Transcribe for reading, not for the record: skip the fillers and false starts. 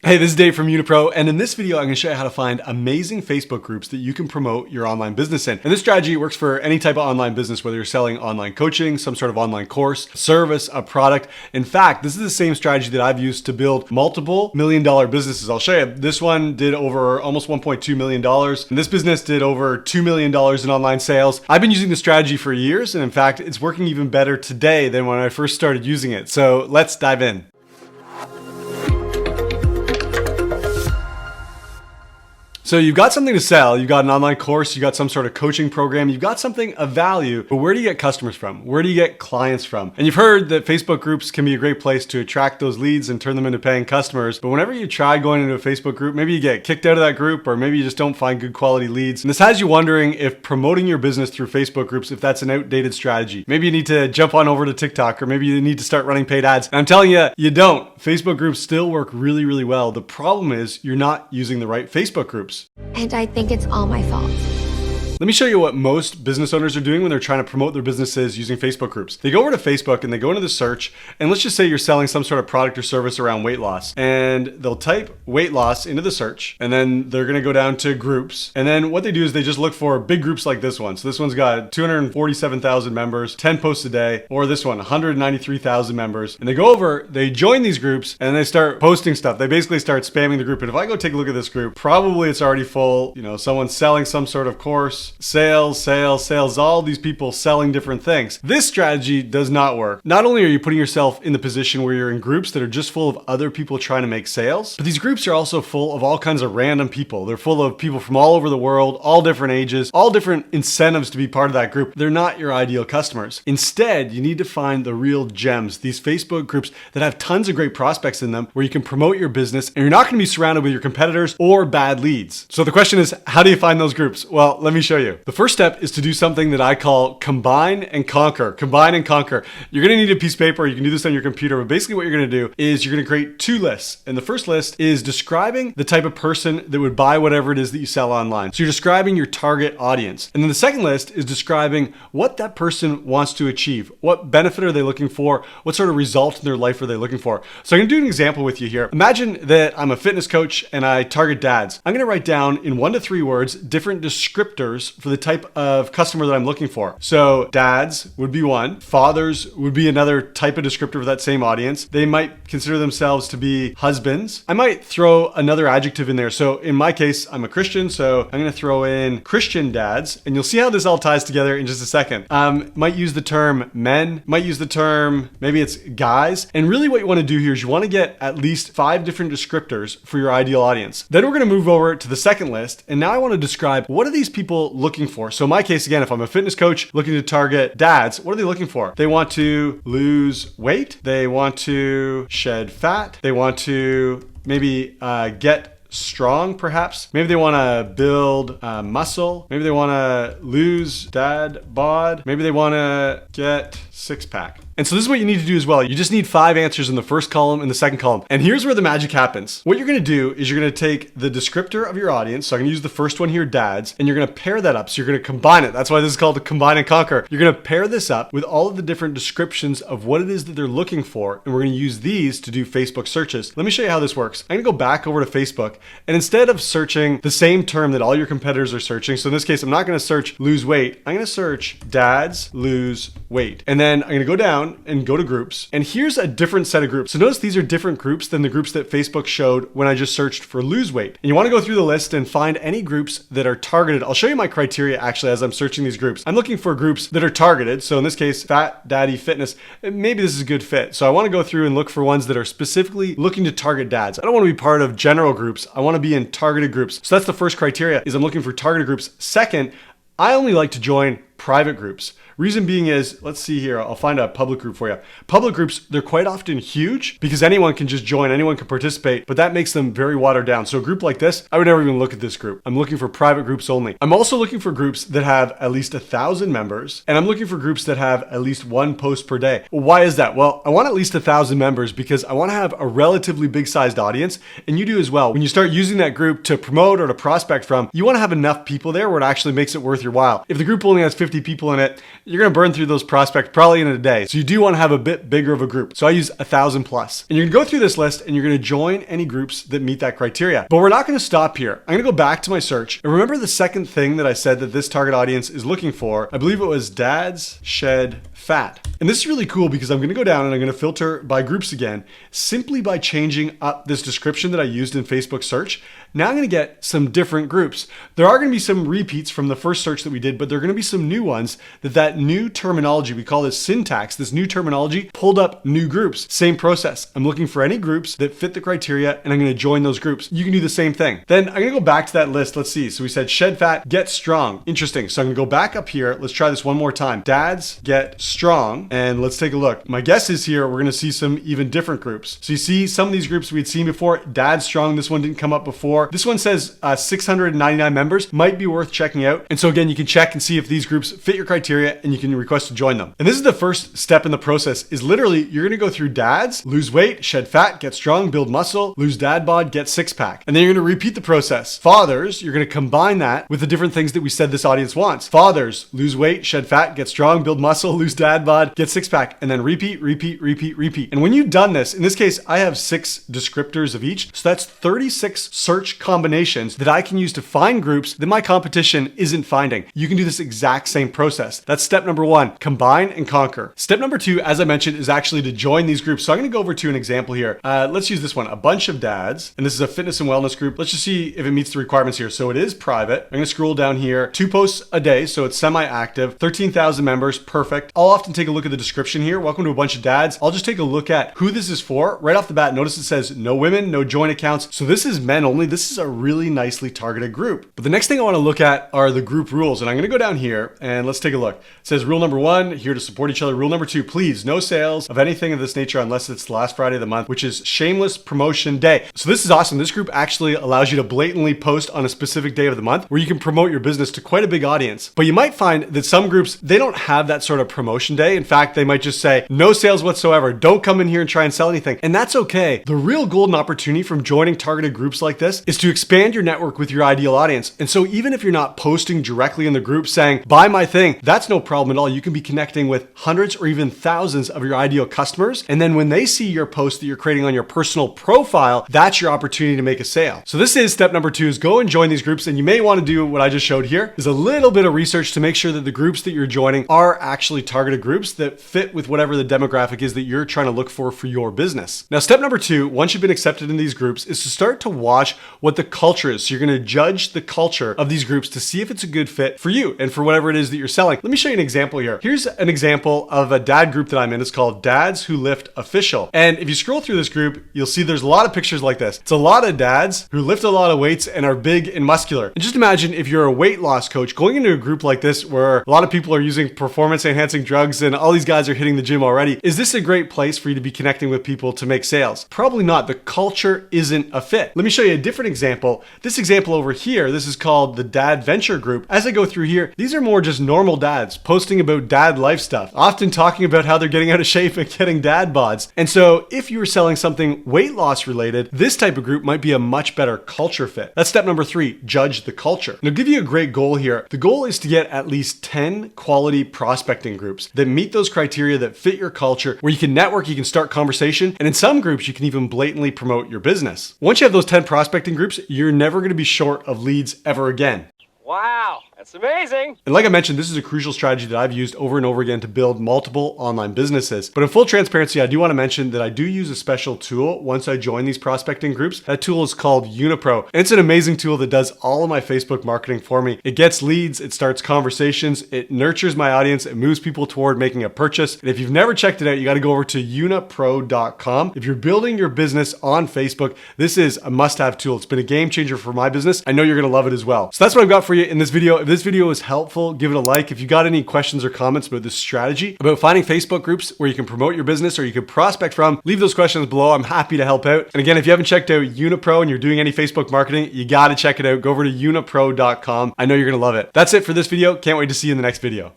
Hey, this is Dave from Unipro, and in this video, I'm gonna show you how to find amazing Facebook groups that you can promote your online business in. And this strategy works for any type of online business, whether you're selling online coaching, some sort of online course, service, a product. In fact, this is the same strategy that I've used to build multiple million-dollar businesses. I'll show you. This one did over almost $1.2 million, and this business did over $2 million in online sales. I've been using this strategy for years, and in fact, it's working even better today than when I first started using it. So let's dive in. So you've got something to sell, you've got an online course, you've got some sort of coaching program, you've got something of value, but where do you get customers from? Where do you get clients from? And you've heard that Facebook groups can be a great place to attract those leads and turn them into paying customers. But whenever you try going into a Facebook group, maybe you get kicked out of that group, or maybe you just don't find good quality leads. And this has you wondering if promoting your business through Facebook groups, if that's an outdated strategy. Maybe you need to jump on over to TikTok, or maybe you need to start running paid ads. And I'm telling you, you don't. Facebook groups still work really, really well. The problem is you're not using the right Facebook groups. And I think it's all my fault. Let me show you what most business owners are doing when they're trying to promote their businesses using Facebook groups. They go over to Facebook and they go into the search, and let's just say you're selling some sort of product or service around weight loss. And they'll type weight loss into the search, and then they're gonna go down to groups. And then what they do is they just look for big groups like this one. So this one's got 247,000 members, 10 posts a day, or this one, 193,000 members. And they go over, they join these groups, and they start posting stuff. They basically start spamming the group. And if I go take a look at this group, probably it's already full. You know, someone's selling some sort of course, sales, all these people selling different things. This strategy does not work. Not only are you putting yourself in the position where you're in groups that are just full of other people trying to make sales, but these groups are also full of all kinds of random people. They're full of people from all over the world, all different ages, all different incentives to be part of that group. They're not your ideal customers. Instead, you need to find the real gems, these Facebook groups that have tons of great prospects in them where you can promote your business, and you're not gonna be surrounded with your competitors or bad leads. So the question is, how do you find those groups? Well, let me show you. The first step is to do something that I call combine and conquer. Combine and conquer. You're gonna need a piece of paper. You can do this on your computer, but basically what you're gonna do is you're gonna create two lists. And the first list is describing the type of person that would buy whatever it is that you sell online. So you're describing your target audience. And then the second list is describing what that person wants to achieve. What benefit are they looking for? What sort of result in their life are they looking for? So I'm gonna do an example with you here. Imagine that I'm a fitness coach and I target dads. I'm gonna write down in 1 to 3 words different descriptors for the type of customer that I'm looking for. So dads would be one, fathers would be another type of descriptor for that same audience. They might consider themselves to be husbands. I might throw another adjective in there. So in my case, I'm a Christian, so I'm gonna throw in Christian dads, and you'll see how this all ties together in just a second. Might use the term men, might use the term, maybe it's guys. And really what you wanna do here is you wanna get at least 5 different descriptors for your ideal audience. Then we're gonna move over to the second list, and now I wanna describe what are these people looking for. So in my case, again, if I'm a fitness coach looking to target dads, what are they looking for? They want to lose weight. They want to shed fat. They want to maybe get strong, perhaps. Maybe they want to build muscle. Maybe they want to lose dad bod. Maybe they want to get 6-pack. And so this is what you need to do as well. You just need 5 answers in the first column and the second column. And here's where the magic happens. What you're gonna do is you're gonna take the descriptor of your audience. So I'm gonna use the first one here, dads, and you're gonna pair that up. So you're gonna combine it. That's why this is called the combine and conquer. You're gonna pair this up with all of the different descriptions of what it is that they're looking for. And we're gonna use these to do Facebook searches. Let me show you how this works. I'm gonna go back over to Facebook, and instead of searching the same term that all your competitors are searching, so in this case, I'm not gonna search lose weight. I'm gonna search dads lose weight. And then I'm gonna go down and go to groups. And here's a different set of groups. So notice these are different groups than the groups that Facebook showed when I just searched for lose weight. And you want to go through the list and find any groups that are targeted. I'll show you my criteria actually as I'm searching these groups. I'm looking for groups that are targeted. So in this case, fat, daddy, fitness. Maybe this is a good fit. So I want to go through and look for ones that are specifically looking to target dads. I don't want to be part of general groups. I want to be in targeted groups. So that's the first criteria, is I'm looking for targeted groups. Second, I only like to join private groups. Reason being is, let's see here, I'll find a public group for you. Public groups, they're quite often huge because anyone can just join, anyone can participate, but that makes them very watered down. So a group like this, I would never even look at this group. I'm looking for private groups only. I'm also looking for groups that have at least 1,000 members, and I'm looking for groups that have at least 1 post per day. Well, why is that? Well, I want at least 1,000 members because I want to have a relatively big sized audience, and you do as well. When you start using that group to promote or to prospect from, you want to have enough people there where it actually makes it worth your while. If the group only has 250 people in it, you're going to burn through those prospects probably in a day. So you do want to have a bit bigger of a group. So I use 1,000 plus. And you're going to go through this list and you're going to join any groups that meet that criteria. But we're not going to stop here. I'm going to go back to my search. And remember the second thing that I said that this target audience is looking for? I believe it was dads shed fat. And this is really cool because I'm going to go down and I'm going to filter by groups again, simply by changing up this description that I used in Facebook search. Now I'm going to get some different groups. There are going to be some repeats from the first search that we did, but there are going to be some new ones that new terminology, we call this syntax, this new terminology pulled up new groups. Same process. I'm looking for any groups that fit the criteria and I'm going to join those groups. You can do the same thing. Then I'm going to go back to that list. Let's see. So we said shed fat, get strong. Interesting. So I'm going to go back up here. Let's try this one more time. Dads get strong. And let's take a look. My guess is here, we're going to see some even different groups. So you see some of these groups we'd seen before. Dad strong. This one didn't come up before. This one says 699 members, might be worth checking out. And so again, you can check and see if these groups fit your criteria and you can request to join them. And this is the first step in the process is literally you're going to go through dads, lose weight, shed fat, get strong, build muscle, lose dad bod, get six pack. And then you're going to repeat the process. Fathers, you're going to combine that with the different things that we said this audience wants. Fathers, lose weight, shed fat, get strong, build muscle, lose dad bod, get six pack, and then repeat, repeat, repeat, repeat. And when you've done this, in this case, I have 6 descriptors of each. So that's 36 search combinations that I can use to find groups that my competition isn't finding. You can do this exact same process. That's step number 1, combine and conquer. Step number 2, as I mentioned, is actually to join these groups. So I'm going to go over to an example here. Let's use this one, a bunch of dads. And this is a fitness and wellness group. Let's just see if it meets the requirements here. So it is private. I'm going to scroll down here, 2 posts a day. So it's semi-active, 13,000 members. Perfect. I'll often take a look at the description here. Welcome to a bunch of dads. I'll just take a look at who this is for. Right off the bat, notice it says no women, no joint accounts. So this is men only. This is a really nicely targeted group. But the next thing I want to look at are the group rules. And I'm going to go down here and let's take a look. It says rule number 1, here to support each other. Rule number 2, please, no sales of anything of this nature unless it's the last Friday of the month, which is shameless promotion day. So this is awesome. This group actually allows you to blatantly post on a specific day of the month where you can promote your business to quite a big audience. But you might find that some groups, they don't have that sort of promotion day. In fact, they might just say no sales whatsoever. Don't come in here and try and sell anything. And that's okay. The real golden opportunity from joining targeted groups like this is to expand your network with your ideal audience. And so even if you're not posting directly in the group saying, buy my thing, that's no problem at all. You can be connecting with hundreds or even thousands of your ideal customers. And then when they see your post that you're creating on your personal profile, that's your opportunity to make a sale. So this is step number 2, is go and join these groups. And you may want to do what I just showed here, is a little bit of research to make sure that the groups that you're joining are actually targeted groups that fit with whatever the demographic is that you're trying to look for your business. Now, step number 2, once you've been accepted in these groups, is to start to watch what the culture is. So you're going to judge the culture of these groups to see if it's a good fit for you and for whatever it is that you're selling. Let me show you an example here. Here's an example of a dad group that I'm in. It's called Dads Who Lift Official. And if you scroll through this group, you'll see there's a lot of pictures like this. It's a lot of dads who lift a lot of weights and are big and muscular. And just imagine if you're a weight loss coach going into a group like this where a lot of people are using performance enhancing drugs and all these guys are hitting the gym already. Is this a great place for you to be connecting with people to make sales? Probably not. The culture isn't a fit. Let me show you a different example. This example over here, this is called the Dad Venture Group. As I go through here, these are more just normal dads posting about dad life stuff, often talking about how they're getting out of shape and getting dad bods. And so if you were selling something weight loss related, this type of group might be a much better culture fit. That's step number 3, judge the culture. And I'll give you a great goal here. The goal is to get at least 10 quality prospecting groups that meet those criteria that fit your culture, where you can network, you can start conversation, and in some groups, you can even blatantly promote your business. Once you have those 10 prospecting groups, you're never going to be short of leads ever again. Wow, that's amazing. And like I mentioned, this is a crucial strategy that I've used over and over again to build multiple online businesses. But in full transparency, I do want to mention that I do use a special tool once I join these prospecting groups. That tool is called Unipro. And it's an amazing tool that does all of my Facebook marketing for me. It gets leads, it starts conversations, it nurtures my audience, it moves people toward making a purchase. And if you've never checked it out, you got to go over to unipro.com. If you're building your business on Facebook, this is a must-have tool. It's been a game changer for my business. I know you're going to love it as well. So that's what I've got for you in this video. If this video was helpful, give it a like. If you got any questions or comments about this strategy, about finding Facebook groups where you can promote your business or you can prospect from, leave those questions below. I'm happy to help out. And again, if you haven't checked out Unipro and you're doing any Facebook marketing, you got to check it out. Go over to unipro.com. I know you're going to love it. That's it for this video. Can't wait to see you in the next video.